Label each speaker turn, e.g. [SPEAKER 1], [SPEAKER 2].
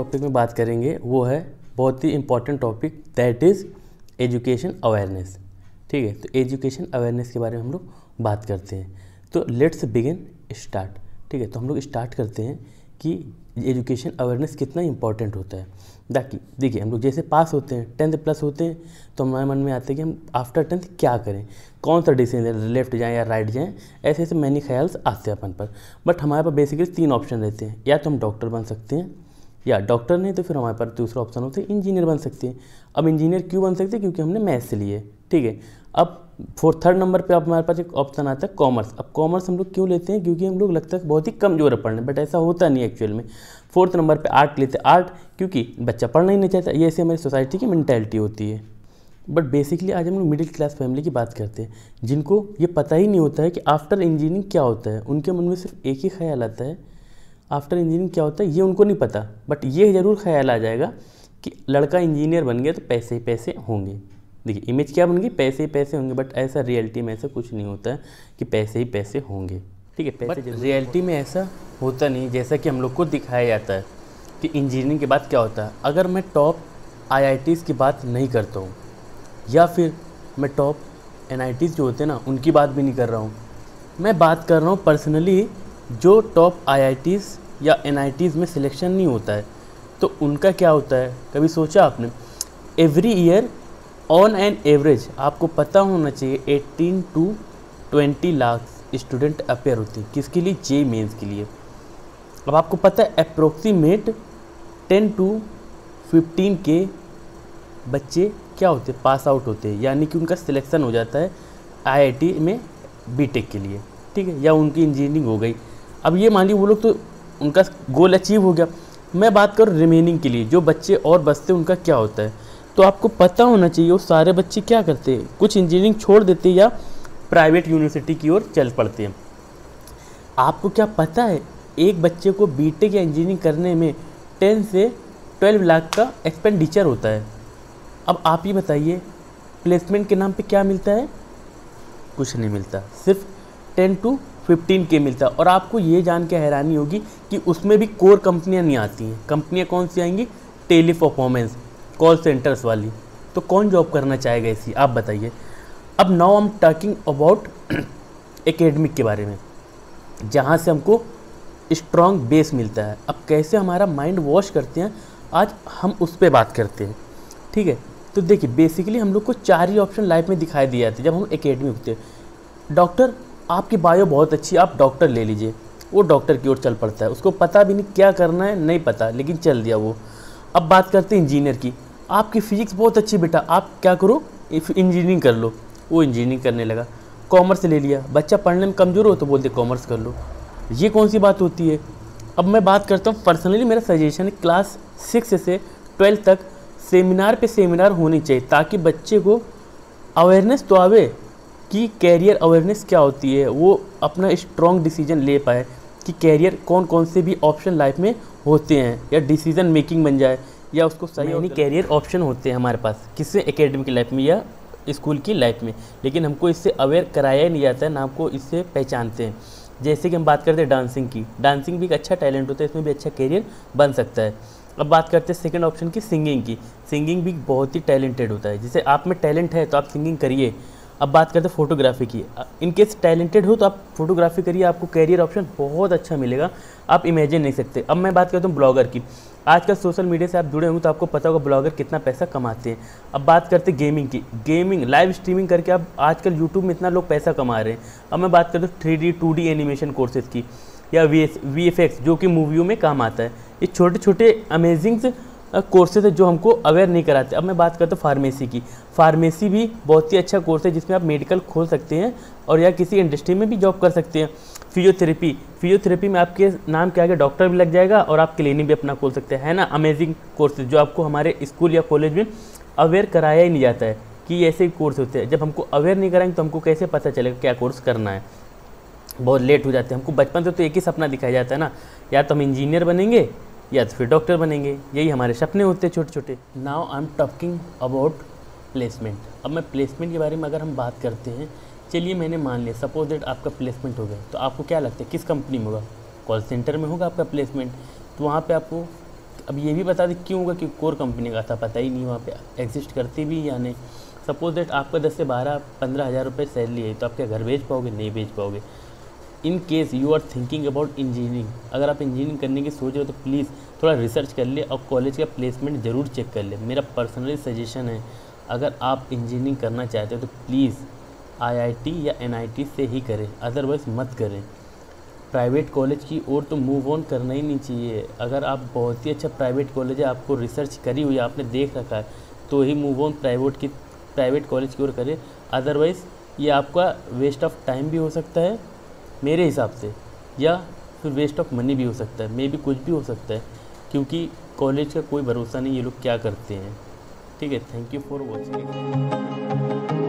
[SPEAKER 1] Topic में बात करेंगे वो है बहुत ही important topic, that is education awareness. ठीक है, तो एजुकेशन अवेयरनेस के बारे में हम लोग बात करते हैं। तो लेट्स बिगिन स्टार्ट। ठीक है, तो हम लोग स्टार्ट करते हैं कि एजुकेशन अवेयरनेस कितना इंपॉर्टेंट होता है। देखिए हम लोग जैसे पास होते हैं, 10th प्लस होते हैं, तो हमारे मन में आता है कि हम आफ्टर 10th क्या करें, कौन सा डिसीजन, लेफ्ट जाएं या राइट जाएं, ऐसे ऐसे मैनी ख्याल आते हैं अपन पर। बट हमारे पास बेसिकली 3 ऑप्शन रहते हैं, या तो हम डॉक्टर बन सकते हैं, या डॉक्टर नहीं तो फिर हमारे पास दूसरा ऑप्शन होता है इंजीनियर बन सकते हैं। अब इंजीनियर क्यों बन सकते हैं? क्योंकि हमने मैथ्स से लिए। ठीक है, अब थर्ड नंबर पे अब हमारे पास एक ऑप्शन आता है कॉमर्स। अब कॉमर्स हम लोग क्यों लेते हैं? क्योंकि हम लोग लगता है बहुत ही कमजोर है पढ़ने, बट ऐसा होता नहीं एक्चुअल में। 4th नंबर पे आर्ट लेते हैं, आर्ट क्योंकि बच्चा पढ़ना ही नहीं चाहता, ये ऐसी हमारी सोसाइटी की मेंटालिटी होती है। बट बेसिकली आज हम लोग मिडिल क्लास फैमिली की बात करते हैं, जिनको ये पता ही नहीं होता है कि आफ्टर इंजीनियरिंग क्या होता है। उनके मन में सिर्फ एक ही ख्याल आता है, आफ्टर इंजीनियरिंग क्या होता है ये उनको नहीं पता, बट ये ज़रूर ख्याल आ जाएगा कि लड़का इंजीनियर बन गया तो पैसे ही पैसे होंगे। देखिए इमेज क्या बन गई, पैसे ही पैसे होंगे, बट ऐसा रियलिटी में ऐसा कुछ नहीं होता है कि पैसे ही पैसे होंगे। ठीक है, पैसे रियलिटी में ऐसा होता नहीं जैसा कि हम लोग को दिखाया जाता है कि इंजीनियरिंग के बाद क्या होता है। अगर मैं टॉप IITs की बात नहीं करता हूँ, या फिर मैं टॉप NITs जो होते हैं ना उनकी बात भी नहीं कर रहा हूँ, मैं बात कर रहा हूँ पर्सनली जो टॉप IITs या NITs में सिलेक्शन नहीं होता है, तो उनका क्या होता है। कभी सोचा आपने? Every year on an average आपको पता होना चाहिए 18 to 20 लाख स्टूडेंट अपेयर होते हैं। किसके लिए? JEE मेंस के लिए। अब आपको पता है अप्रोक्सीमेट 10 to 15 के बच्चे क्या होते हैं, पास आउट होते हैं, यानी कि उनका सिलेक्शन हो जाता है IIT में BTech के लिए। ठीक है, या उनकी इंजीनियरिंग हो गई। अब ये मान ली वो लोग तो उनका गोल अचीव हो गया, मैं बात करूँ रिमेनिंग के लिए जो बच्चे और बचते उनका क्या होता है। तो आपको पता होना चाहिए वो सारे बच्चे क्या करते हैं, कुछ इंजीनियरिंग छोड़ देते हैं या प्राइवेट यूनिवर्सिटी की ओर चल पड़ते हैं। आपको क्या पता है एक बच्चे को BTech या इंजीनियरिंग करने में 10 से 12 लाख का एक्सपेंडिचर होता है। अब आप ये बताइए प्लेसमेंट के नाम पे क्या मिलता है? कुछ नहीं मिलता, सिर्फ 10 to 15 के मिलता है। और आपको ये जान के हैरानी होगी कि उसमें भी कोर कंपनियां नहीं आती हैं। कंपनियां कौन सी आएंगी? टेली परफॉर्मेंस, कॉल सेंटर्स वाली। तो कौन जॉब करना चाहेगा ऐसी, आप बताइए। अब now I am talking about academic के बारे में, जहाँ से हमको स्ट्रॉन्ग बेस मिलता है। अब कैसे हमारा माइंड वॉश करते हैं, आज हम उस पर बात करते हैं। ठीक है, तो देखिए बेसिकली हम लोग को 4 ही ऑप्शन लाइफ में दिखाई दिए जाते हैं जब हम एकेडमिक होते हैं। डॉक्टर, आपकी बायो बहुत अच्छी, आप डॉक्टर ले लीजिए, वो डॉक्टर की ओर चल पड़ता है, उसको पता भी नहीं क्या करना है, नहीं पता, लेकिन चल दिया वो। अब बात करते हैं इंजीनियर की, आपकी फिजिक्स बहुत अच्छी बेटा, आप क्या करो इंजीनियरिंग कर लो, वो इंजीनियरिंग करने लगा। कॉमर्स ले लिया, बच्चा पढ़ने में कमज़ोर हो तो बोलते कॉमर्स कर लो, ये कौन सी बात होती है। अब मैं बात करता हूँ पर्सनली, मेरा सजेशन है क्लास 6 से 12 तक सेमिनार पे सेमिनार होनी चाहिए, ताकि बच्चे को अवेयरनेस तो आवे कि कैरियर अवेयरनेस क्या होती है, वो अपना स्ट्रॉन्ग डिसीजन ले पाए कि कैरियर कौन कौन से भी ऑप्शन लाइफ में होते हैं, या डिसीजन मेकिंग बन जाए, या उसको सही। यानी कैरियर ऑप्शन होते हैं हमारे पास, किससे? एकेडमिक लाइफ में या स्कूल की लाइफ में, लेकिन हमको इससे अवेयर कराया ही नहीं जाता है, ना हमको इससे पहचानते हैं। जैसे कि हम बात करते हैं डांसिंग की, डांसिंग भी एक अच्छा टैलेंट होता है, इसमें भी अच्छा कैरियर बन सकता है। अब बात करते हैं सेकंड ऑप्शन की, सिंगिंग की। सिंगिंग भी बहुत ही टैलेंटेड होता है, जैसे आप में टैलेंट है तो आप सिंगिंग करिए। अब बात करते हैं फोटोग्राफी की, इनकेस टैलेंटेड हो तो आप फोटोग्राफी करिए, आपको कैरियर ऑप्शन बहुत अच्छा मिलेगा, आप इमेजिन नहीं सकते। अब मैं बात करता हूँ ब्लॉगर की, आजकल सोशल मीडिया से आप जुड़े होंगे तो आपको पता होगा ब्लॉगर कितना पैसा कमाते हैं। अब बात करते हैं गेमिंग की, गेमिंग लाइव स्ट्रीमिंग करके अब आजकल यूट्यूब में इतना लोग पैसा कमा रहे हैं। अब मैं बात करता हूँ 3D 2D एनिमेशन कोर्सेज की, या VFX जो कि मूवियों में काम आता है। ये छोटे छोटे अमेजिंग कोर्सेज है जो हमको अवेयर नहीं कराते। अब मैं बात करता हूँ फार्मेसी की, फार्मेसी भी बहुत ही अच्छा कोर्स है जिसमें आप मेडिकल खोल सकते हैं और या किसी इंडस्ट्री में भी जॉब कर सकते हैं। फिजियोथेरेपी में आपके नाम के आगे डॉक्टर भी लग जाएगा और आप क्लिनिक भी अपना खोल सकते हैं, है ना। अमेजिंग कोर्सेज जो आपको हमारे स्कूल या कॉलेज में अवेयर कराया ही नहीं जाता है कि ऐसे कोर्स होते हैं। जब हमको अवेयर नहीं कराएंगे तो हमको कैसे पता चलेगा क्या कोर्स करना है, बहुत लेट हो जाते हैं। हमको बचपन से तो एक ही सपना दिखाया जाता है ना, या तो हम इंजीनियर बनेंगे या तो फिर डॉक्टर बनेंगे, यही हमारे सपने होते हैं छोटे छोटे। Now I am talking about placement. अब मैं प्लेसमेंट के बारे में अगर हम बात करते हैं, चलिए मैंने मान लिया सपोज दैट आपका प्लेसमेंट हो गया, तो आपको क्या लगता है किस कंपनी में होगा? कॉल सेंटर में होगा आपका प्लेसमेंट, तो वहाँ पे आपको अब ये भी बता दें क्यों होगा, क्योंकि कोर कंपनी का था, पता ही नहीं वहाँ पे एग्जिस्ट करती भी या नहीं। सपोज दैट आपका 10 से 12-15 हज़ार रुपये सैलरी है, तो आप क्या घर भेज पाओगे? नहीं भेज पाओगे। In case you are thinking about engineering, अगर आप इंजीनियरिंग करने की सोच रहे हो तो प्लीज़ थोड़ा रिसर्च कर ले और कॉलेज का प्लेसमेंट ज़रूर चेक कर ले। मेरा पर्सनली सजेशन है, अगर आप इंजीनियरिंग करना चाहते हो तो प्लीज़ IIT या NIT से ही करें, अदरवाइज़ मत करें। प्राइवेट कॉलेज की ओर तो मूव ऑन करना ही नहीं चाहिए। अगर आप बहुत ही अच्छा प्राइवेट कॉलेज है, आपको रिसर्च करी हुई है, आपने देख रखा है, तो ही मूव ऑन प्राइवेट कॉलेज की ओर करें। अदरवाइज़ ये आपका वेस्ट ऑफ टाइम भी हो सकता है मेरे हिसाब से, या फिर वेस्ट ऑफ मनी भी हो सकता है, मे भी कुछ भी हो सकता है, क्योंकि कॉलेज का कोई भरोसा नहीं ये लोग क्या करते हैं। ठीक है, थैंक यू फॉर वॉचिंग।